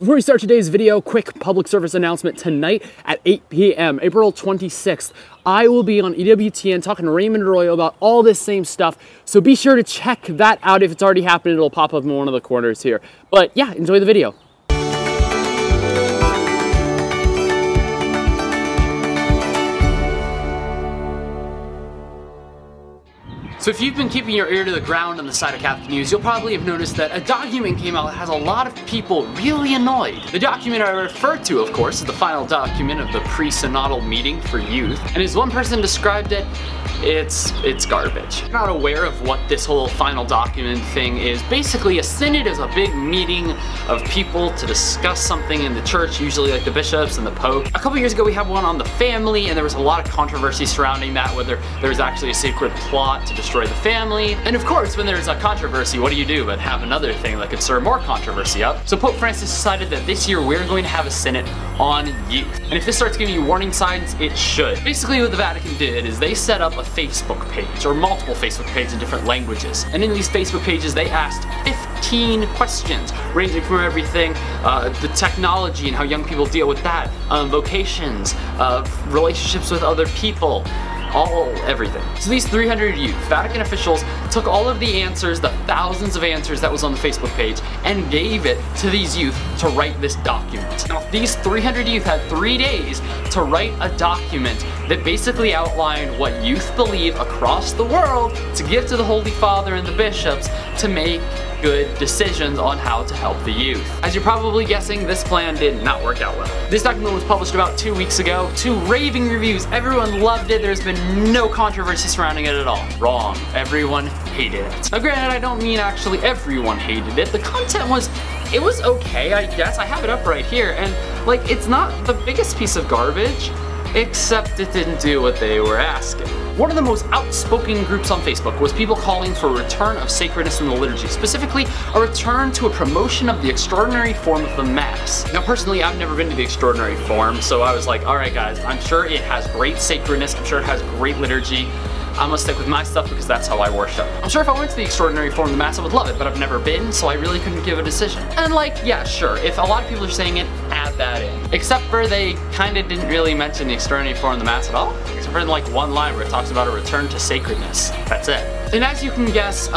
Before we start today's video, quick public service announcement. Tonight at 8 p.m., April 26th, I will be on EWTN talking to Raymond Arroyo about all this same stuff. So be sure to check that out. If it's already happened, it'll pop up in one of the corners here. But yeah, enjoy the video. So if you've been keeping your ear to the ground on the side of Catholic news, you'll probably have noticed that a document came out that has a lot of people really annoyed. The document I refer to, of course, is the final document of the pre-synodal meeting for youth, and as one person described it, it's garbage. I'm not aware of what this whole final document thing is. Basically, a synod is a big meeting of people to discuss something in the church, usually like the bishops and the pope. A couple years ago we had one on the family, and there was a lot of controversy surrounding that, whether there was actually a secret plot to destroy the family. And of course, when there's a controversy, what do you do but have another thing that could stir more controversy up? So Pope Francis decided that this year we're going to have a synod on youth. And if this starts giving you warning signs, it should. Basically what the Vatican did is they set up a Facebook page, or multiple Facebook pages in different languages. And in these Facebook pages they asked 15 questions, ranging from everything, the technology and how young people deal with that, vocations, relationships with other people, everything. So these 300 youth, Vatican officials took all of the answers, the thousands of answers that was on the Facebook page, and gave it to these youth to write this document. Now, these 300 youth had 3 days to write a document that basically outlined what youth believe across the world to give to the Holy Father and the bishops to make good decisions on how to help the youth. As you're probably guessing, this plan did not work out well. This document was published about 2 weeks ago. 2 raving reviews. Everyone loved it. There's been no controversy surrounding it at all. Wrong. Everyone hated it. Now granted, I don't mean actually everyone hated it. The content was okay, I guess. I have it up right here, and like, it's not the biggest piece of garbage, except it didn't do what they were asking. One of the most outspoken groups on Facebook was people calling for a return of sacredness in the liturgy, specifically a return to a promotion of the extraordinary form of the Mass. Now personally, I've never been to the extraordinary form, so I was like, alright guys, I'm sure it has great sacredness, I'm sure it has great liturgy, I'm gonna stick with my stuff because that's how I worship. I'm sure if I went to the extraordinary form of the Mass, I would love it, but I've never been, so I really couldn't give a decision. And like, yeah, sure, if a lot of people are saying it, add that in. Except for they kinda didn't really mention the extraordinary form of the Mass at all, except for in like one line where it talks about a return to sacredness. That's it. And as you can guess,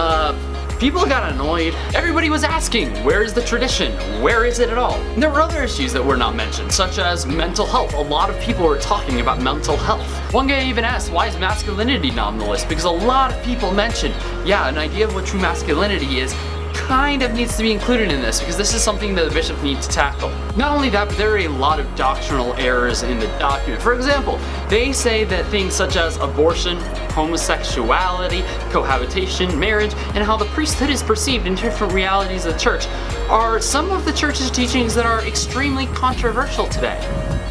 people got annoyed. Everybody was asking, where is the tradition? Where is it at all? And there were other issues that were not mentioned, such as mental health. A lot of people were talking about mental health. One guy even asked, why is masculinity not on the list? Because a lot of people mentioned, yeah, an idea of what true masculinity is kind of needs to be included in this, because this is something that the bishop needs to tackle. Not only that, but there are a lot of doctrinal errors in the document. For example, they say that things such as abortion, homosexuality, cohabitation, marriage, and how the priesthood is perceived in different realities of the church are some of the church's teachings that are extremely controversial today,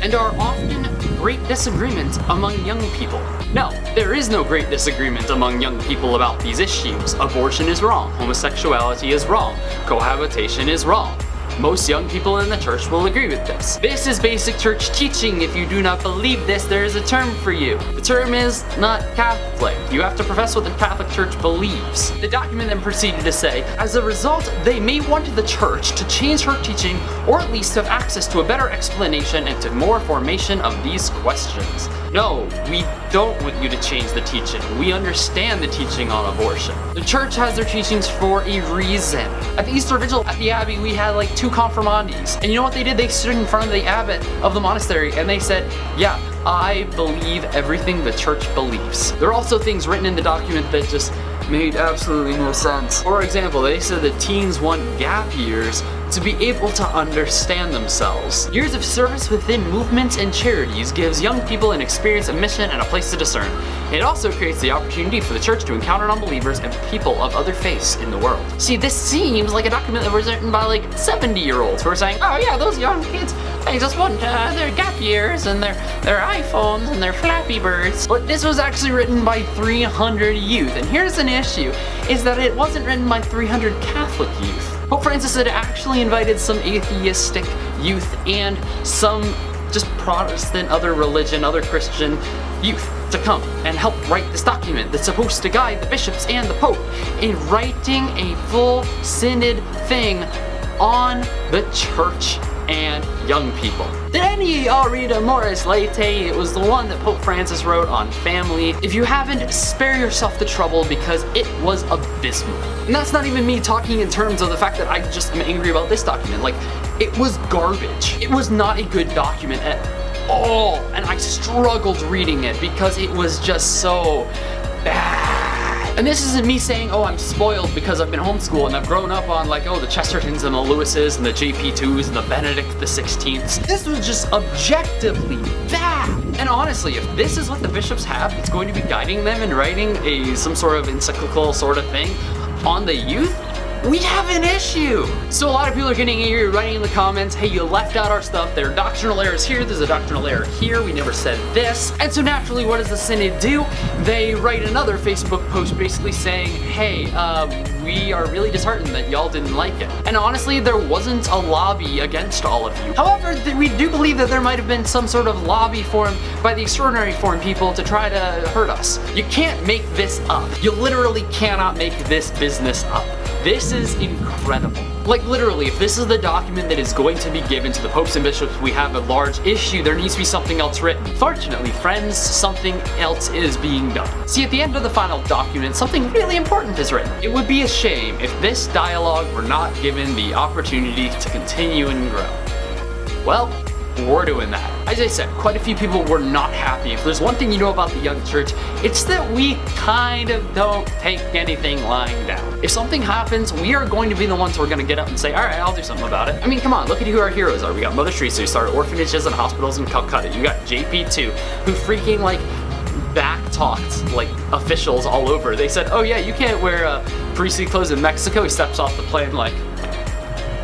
and are often great disagreements among young people. No, there is no great disagreement among young people about these issues. Abortion is wrong, homosexuality is wrong, cohabitation is wrong. Most young people in the church will agree with this. This is basic church teaching. If you do not believe this, there is a term for you. The term is not Catholic. You have to profess what the Catholic Church believes. The document then proceeded to say, as a result, they may want the church to change her teaching, or at least have access to a better explanation and to more formation of these questions. No, we don't want you to change the teaching. We understand the teaching on abortion. The church has their teachings for a reason. At the Easter Vigil at the Abbey, we had like 2 confirmandes. And you know what they did? They stood in front of the abbot of the monastery and they said, yeah, I believe everything the church believes. There are also things written in the document that just made absolutely no sense. For example, they said that teens want gap years to be able to understand themselves. Years of service within movements and charities gives young people an experience of mission and a place to discern. It also creates the opportunity for the church to encounter non-believers and people of other faiths in the world. See, this seems like a document that was written by like 70-year-olds who are saying, oh yeah, those young kids, they just want their gap years and their iPhones and their Flappy Birds. But this was actually written by 300 youth, and here's an issue, is that it wasn't written by 300 Catholic youth. Pope Francis had actually invited some atheistic youth and some just Protestant, other religion, other Christian youth to come and help write this document that's supposed to guide the bishops and the Pope in writing a full synod thing on the church and young people. Did any of y'all read Amoris Laetae? It was the one that Pope Francis wrote on family. If you haven't, spare yourself the trouble because it was abysmal. And that's not even me talking in terms of the fact that I just am angry about this document. Like, it was garbage. It was not a good document at all, and I struggled reading it because it was just so bad. And this isn't me saying, oh, I'm spoiled because I've been homeschooled and I've grown up on like, oh, the Chestertons and the Lewises and the JP2s and the Benedict the 16ths. This was just objectively bad. And honestly, if this is what the bishops have, it's going to be guiding them in writing some sort of encyclical sort of thing on the youth, we have an issue. So a lot of people are getting angry, writing in the comments, hey, you left out our stuff, there are doctrinal errors here, there's a doctrinal error here, we never said this. And so naturally, what does the Synod do? They write another Facebook post basically saying, hey, we are really disheartened that y'all didn't like it. And honestly, there wasn't a lobby against all of you. However, we do believe that there might have been some sort of lobby formed by the Extraordinary Foreign people to try to hurt us. You can't make this up. You literally cannot make this business up. This is incredible. Like literally, if this is the document that is going to be given to the popes and bishops, we have a large issue, there needs to be something else written. Fortunately, friends, something else is being done. See, at the end of the final document, something really important is written. It would be a shame if this dialogue were not given the opportunity to continue and grow. Well, we're doing that. As I said, quite a few people were not happy. If there's one thing you know about the young church, it's that we kind of don't take anything lying down. If something happens, we are going to be the ones who are going to get up and say, all right, I'll do something about it. I mean, come on, look at who our heroes are. We got Mother Teresa, who started orphanages and hospitals in Calcutta. You got JP2, who freaking like back-talked like officials all over. They said, oh yeah, you can't wear priestly clothes in Mexico. He steps off the plane like,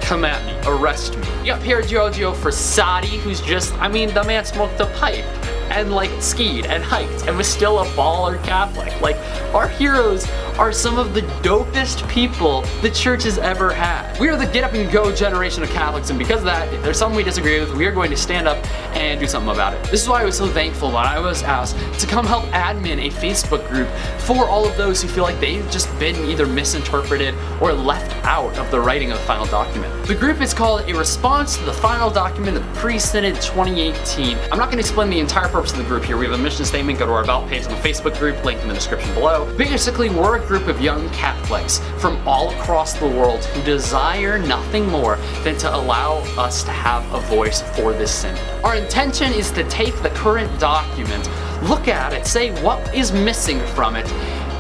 come at me, arrest me. You got Pier Giorgio Frassati, who's just, I mean, the man smoked a pipe and like skied and hiked and was still a baller Catholic. Like, our heroes are some of the dopest people the church has ever had. We are the get up and go generation of Catholics, and because of that, if there's something we disagree with, we are going to stand up and do something about it. This is why I was so thankful when I was asked to come help admin a Facebook group for all of those who feel like they've just been either misinterpreted or left out of the writing of the final document. The group is called A Response to the Final Document of Pre-Synod 2018. I'm not going to explain the entire purpose of the group here. We have a mission statement, go to our About page on the Facebook group, link in the description below. Basically, we're a group of young Catholics from all across the world who desire nothing more than to allow us to have a voice for this synod. Our intention is to take the current document, look at it, say what is missing from it,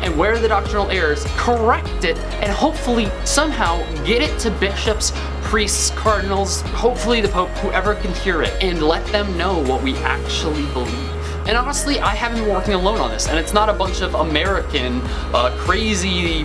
and where are the doctrinal errors, correct it, and hopefully somehow get it to bishops, priests, cardinals, hopefully the Pope, whoever can hear it, and let them know what we actually believe. And honestly, I haven't been working alone on this, and it's not a bunch of American, crazy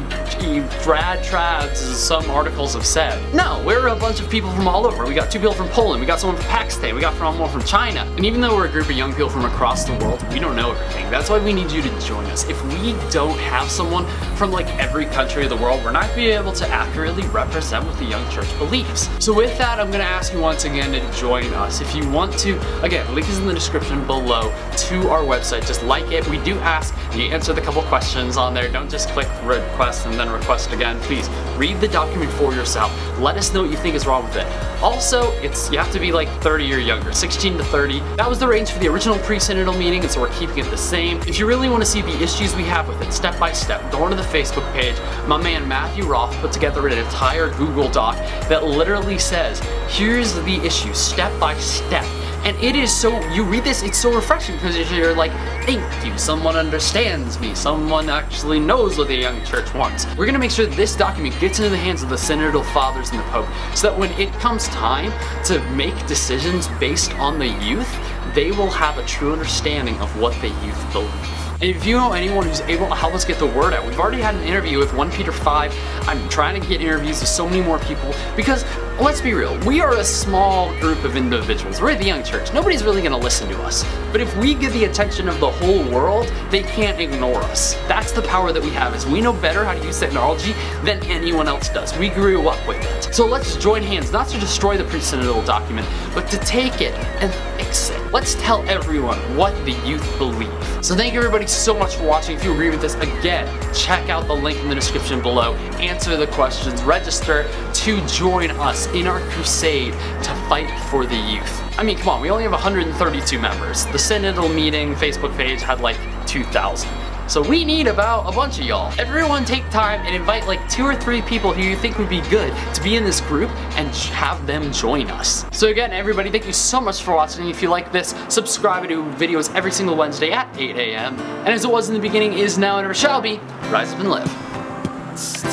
trad trads, as some articles have said. No, we're a bunch of people from all over. We got 2 people from Poland, we got someone from Pakistan, we got someone from China. And even though we're a group of young people from across the world, we don't know everything. That's why we need you to join us. If we don't have someone from like every country of the world, we're not going to be able to accurately represent what the young church believes. So with that, I'm going to ask you once again to join us. If you want to, again, link is in the description below to our website. Just like it. We do ask you answer the couple questions on there. Don't just click request and then request again. Please read the document for yourself. Let us know what you think is wrong with it. Also, you have to be like 30 or younger, 16 to 30. That was the range for the original pre-synodal meeting, and so we're keeping it the same. If you really want to see the issues we have with it step by step, go onto the Facebook page. My man Matthew Roth put together an entire Google Doc that literally says, here's the issues step by step. And it is so, you read this, it's so refreshing because you're like, thank you, someone understands me, someone actually knows what the young church wants. We're gonna make sure that this document gets into the hands of the synodal fathers and the Pope so that when it comes time to make decisions based on the youth, they will have a true understanding of what the youth believe. And if you know anyone who's able to help us get the word out, we've already had an interview with 1 Peter 5. I'm trying to get interviews with so many more people because, let's be real, we are a small group of individuals. We're the young church. Nobody's really going to listen to us. But if we get the attention of the whole world, they can't ignore us. That's the power that we have, is we know better how to use technology than anyone else does. We grew up with it. So let's join hands, not to destroy the pre-synodal document, but to take it and fix it. Let's tell everyone what the youth believe. So thank you everybody so much for watching. If you agree with this, again, check out the link in the description below, answer the questions, register to join us in our crusade to fight for the youth. I mean, come on, we only have 132 members. The Synodal meeting Facebook page had like 2,000. So we need about a bunch of y'all. Everyone take time and invite like 2 or 3 people who you think would be good to be in this group and have them join us. So again, everybody, thank you so much for watching. If you like this, subscribe. I do videos every single Wednesday at 8 a.m. And as it was in the beginning, is now, and ever shall be, rise up and live.